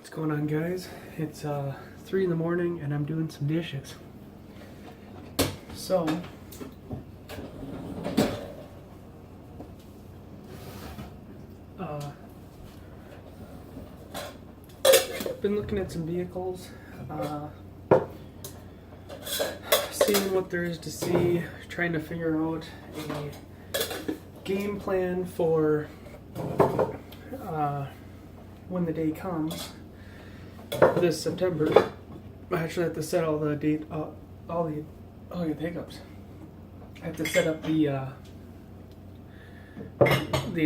What's going on, guys? It's 3 in the morning and I'm doing some dishes. So been looking at some vehicles, seeing what there is to see, trying to figure out a game plan for when the day comes this September. I actually have to set all the date, all the hiccups. I have to set up the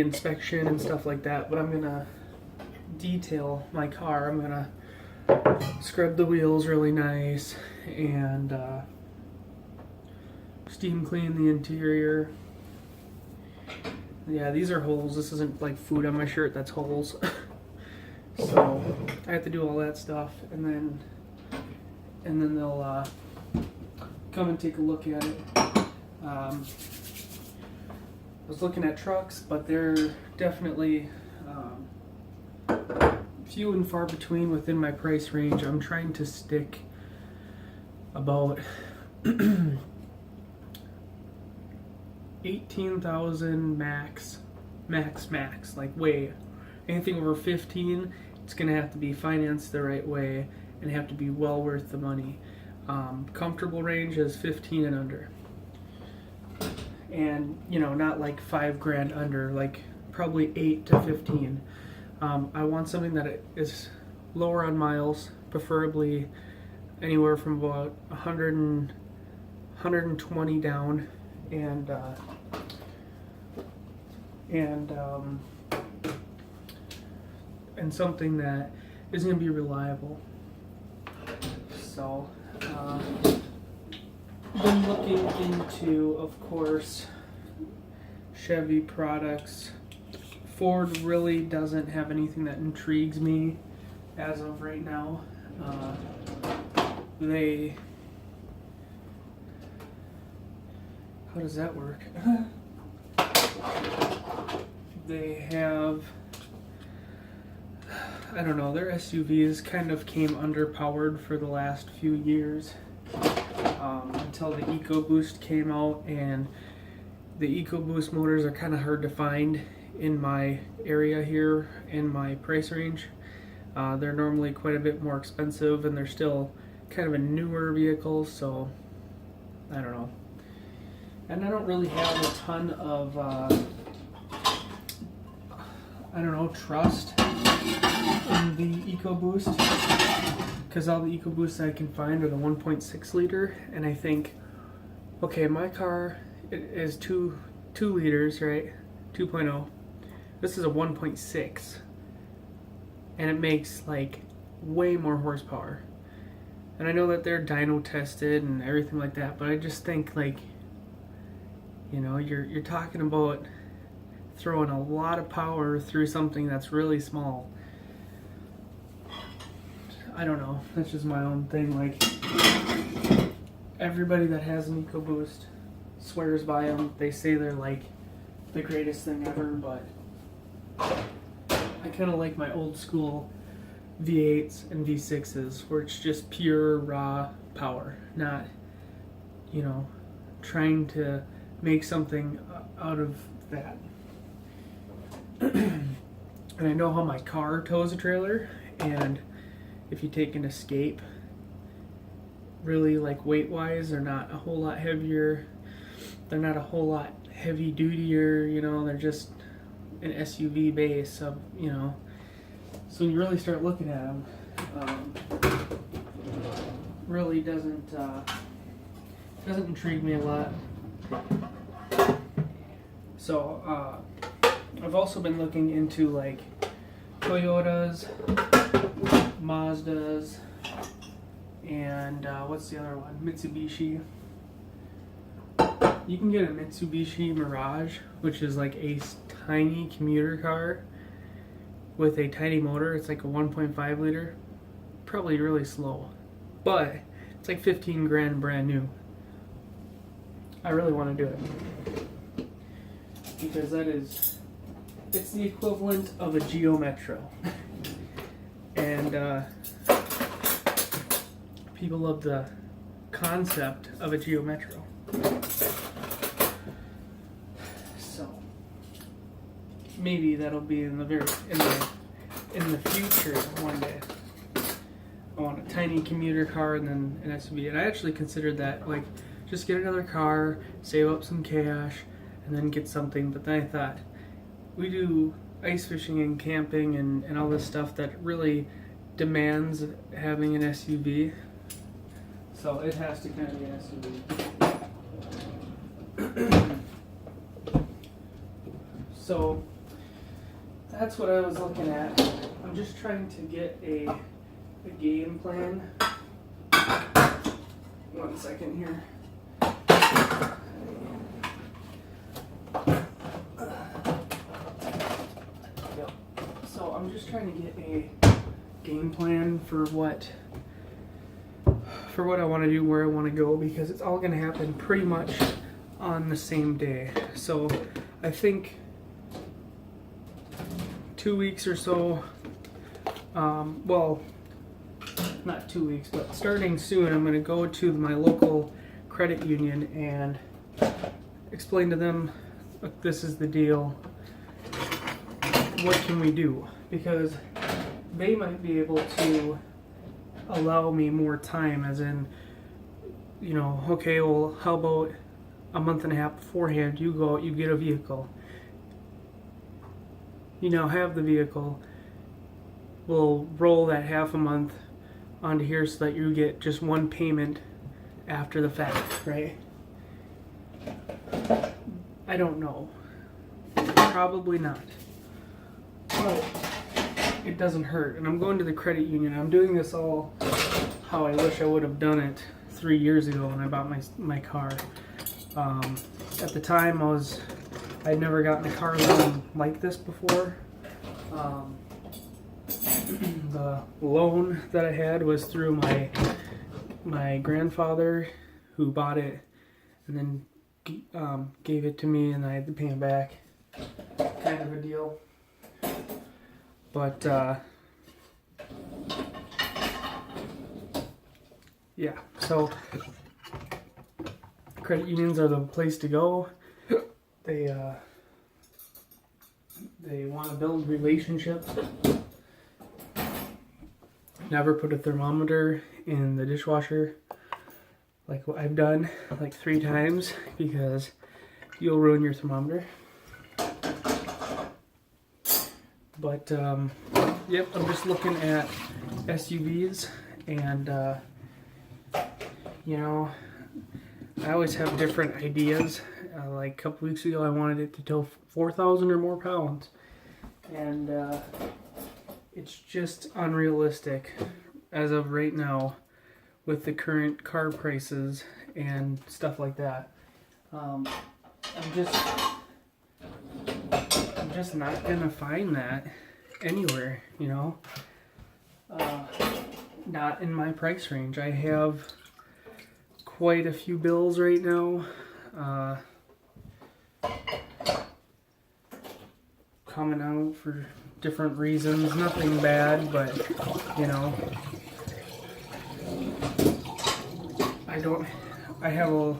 inspection and stuff like that. But I'm gonna detail my car. I'm gonna scrub the wheels really nice and steam clean the interior. Yeah, these are holes. This isn't like food on my shirt. That's holes. So I have to do all that stuff, and then they'll come and take a look at it. I was looking at trucks, but they're definitely few and far between within my price range. I'm trying to stick about 18,000 max, like way. Anything over 15, it's gonna have to be financed the right way and have to be well worth the money. Comfortable range is 15 and under, and not like $5,000 under, like probably 8 to 15. I want something that is lower on miles, preferably anywhere from about 120 down, and something that is going to be reliable. So, been looking into, of course, Chevy products. Ford really doesn't have anything that intrigues me as of right now. How does that work? They have, I don't know, their SUVs kind of came underpowered for the last few years, until the EcoBoost came out, and the EcoBoost motors are kind of hard to find in my area here, in my price range. They're normally quite a bit more expensive, and they're still kind of a newer vehicle, so I don't know. And I don't really have a ton of trust in the EcoBoost, because all the EcoBoosts I can find are the 1.6 liter, and I think, okay, my car is 2 liters, right? 2.0. This is a 1.6, and it makes like way more horsepower. And I know that they're dyno tested and everything like that, but I just think, like, you're talking about throwing a lot of power through something that's really small. I don't know. That's just my own thing. Like, everybody that has an EcoBoost swears by them. They say they're like the greatest thing ever, but I kind of like my old school V8s and V6s, where it's just pure raw power, not trying to make something out of that. And I know how my car tows a trailer, and if you take an Escape, really, like, weight wise, they're not a whole lot heavier, they're not a whole lot heavy dutier, they're just an SUV base, so when you really start looking at them, really doesn't intrigue me a lot. So I've also been looking into, like, Toyotas, Mazdas, and what's the other one? Mitsubishi. You can get a Mitsubishi Mirage, which is like a tiny commuter car with a tiny motor. It's like a 1.5 liter. Probably really slow, but it's like 15 grand brand new. I really want to do it, because it's the equivalent of a Geo Metro. And and people love the concept of a Geo Metro. So maybe that'll be in the future one day. I want a tiny commuter car and then an SUV. And I actually considered that, like, just get another car, save up some cash, and then get something. But then I thought, we do ice fishing and camping and all this stuff that really demands having an SUV. So it has to kind of be an SUV. So that's what I was looking at. I'm just trying to get a game plan. 1 second here. So I'm just trying to get a game plan for what I want to do, where I want to go, because it's all going to happen pretty much on the same day. So I think 2 weeks or so, well, not 2 weeks, but starting soon, I'm going to go to my local credit union and explain to them, look, this is the deal, what can we do? Because they might be able to allow me more time, as in, you know, okay, well, how about a month and a half beforehand, you go out, you get a vehicle. You now have the vehicle. We'll roll that half a month onto here so that you get just one payment after the fact, right? I don't know. Probably not. But it doesn't hurt. And I'm going to the credit union. I'm doing this all how I wish I would have done it 3 years ago when I bought my car. At the time, I'd never gotten a car loan like this before. The loan that I had was through my grandfather, who bought it and then gave it to me, and I had to pay him back. Kind of a deal. But yeah, so credit unions are the place to go. They want to build relationships. Never put a thermometer in the dishwasher like what I've done like 3 times, because you'll ruin your thermometer. But yep, I'm just looking at SUVs, and you know, I always have different ideas. Like a couple weeks ago, I wanted it to tow 4,000 or more pounds, and it's just unrealistic as of right now with the current car prices and stuff like that. I'm just not gonna find that anywhere, you know. Not in my price range. I have quite a few bills right now. Coming out for different reasons. Nothing bad, but you know, I have a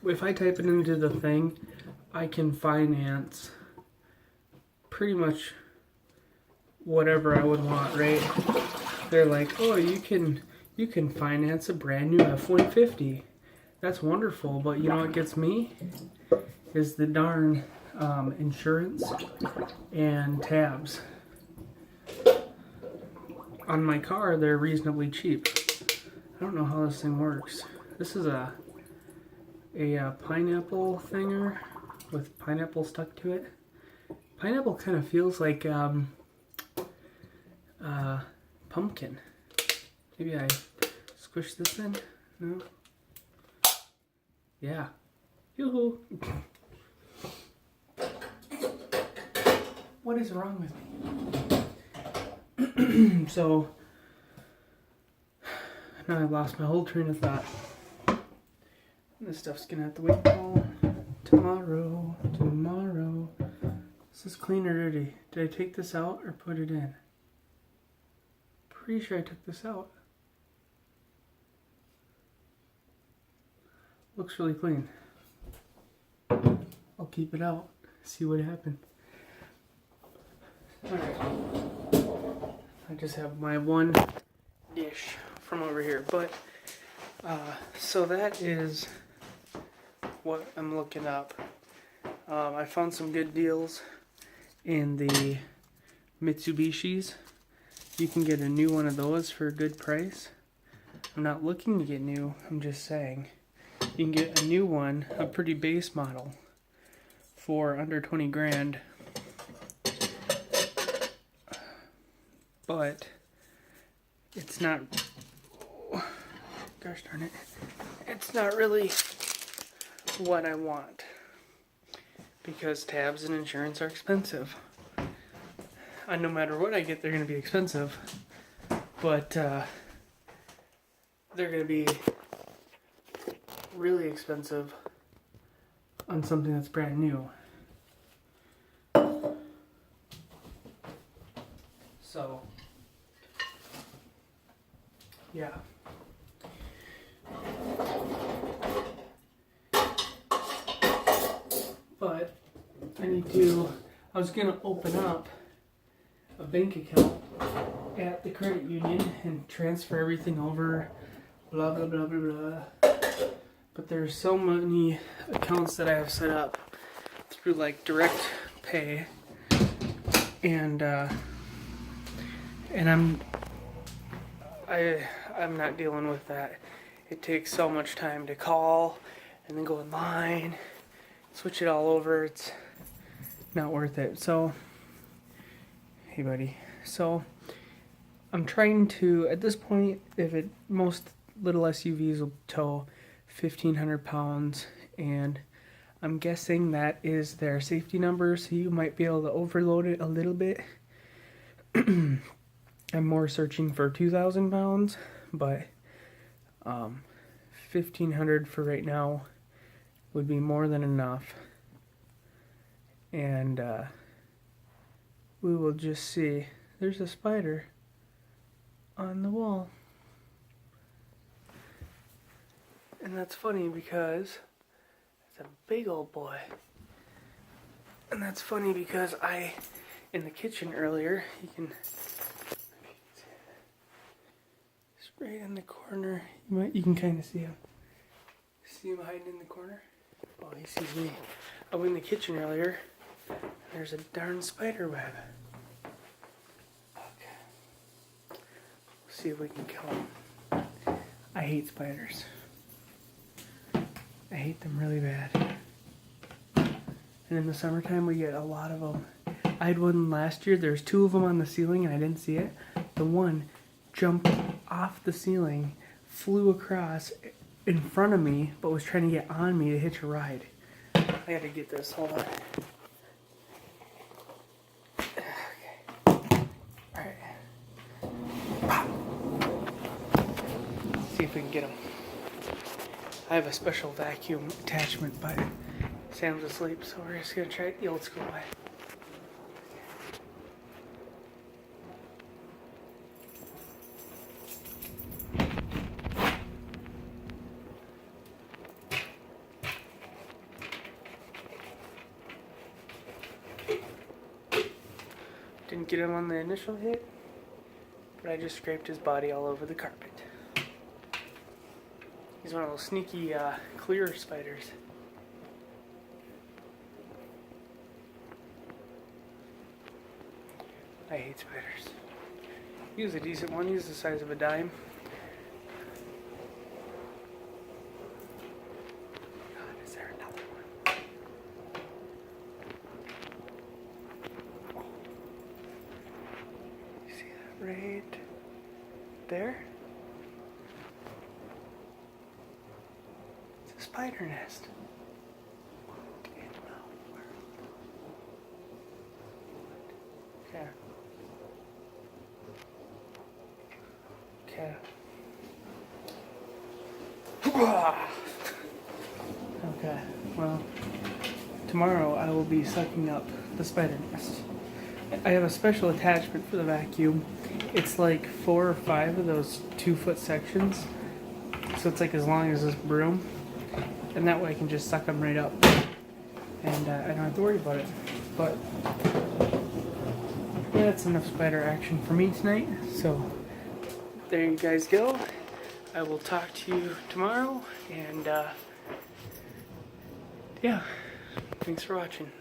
if I type it into the thing, I can finance pretty much whatever I would want, right? They're like, oh, you can finance a brand new F-150. That's wonderful, but you know what gets me? Is the darn insurance and tabs. On my car, they're reasonably cheap. I don't know how this thing works. This is a pineapple thinger with pineapple stuck to it. Pineapple kind of feels like pumpkin. Maybe I squish this in? No? Yeah. Yoo-hoo! What is wrong with me? So, now I've lost my whole train of thought. This stuff's gonna have to wait till tomorrow. Is this clean or dirty? Did I take this out or put it in? Pretty sure I took this out. Looks really clean. I'll keep it out, see what happened. Alright. I just have my one dish from over here, but so that is what I'm looking up. I found some good deals in the Mitsubishis. You can get a new one of those for a good price. I'm not looking to get new, I'm just saying. You can get a new one, a pretty base model, for under 20 grand. But it's not, gosh darn it, it's not really what I want, because tabs and insurance are expensive. No matter what I get, they're going to be expensive, but they're going to be really expensive on something that's brand new. So yeah. But I was gonna open up a bank account at the credit union and transfer everything over, blah blah blah blah blah. But there's so many accounts that I have set up through like direct pay, and I'm not dealing with that. It takes so much time to call and then go online, switch it all over. It's not worth it. So, hey buddy. So, I'm trying to, at this point, most little SUVs will tow 1,500 pounds, and I'm guessing that is their safety number, so you might be able to overload it a little bit. I'm more searching for 2,000 pounds, but 1,500 for right now would be more than enough. And we will just see. There's a spider on the wall. And that's funny because it's a big old boy. And that's funny because in the kitchen earlier, you can right in the corner. You can kind of see him. See him hiding in the corner? Oh, he sees me. I was in the kitchen earlier. There's a darn spider web. Okay. We'll see if we can kill him. I hate spiders. I hate them really bad. And in the summertime, we get a lot of them. I had one last year. There's 2 of them on the ceiling, and I didn't see it. The one jumped off the ceiling, flew across in front of me, but was trying to get on me to hitch a ride. I gotta get this, hold on. Okay. Alright. See if we can get him. I have a special vacuum attachment, but Sam's asleep, so we're just gonna try it the old school way. Didn't get him on the initial hit, but I just scraped his body all over the carpet. He's one of those sneaky clear spiders. I hate spiders. He was a decent one. He was the size of a dime. God, is there another one? Oh. You see that right there? It's a spider nest. What in the world? Okay. Okay. Okay, well, tomorrow I will be sucking up the spider nest. I have a special attachment for the vacuum. It's like 4 or 5 of those 2-foot sections. So it's like as long as this broom. And that way I can just suck them right up. And I don't have to worry about it. But yeah, that's enough spider action for me tonight. So there you guys go. I will talk to you tomorrow. And yeah, thanks for watching.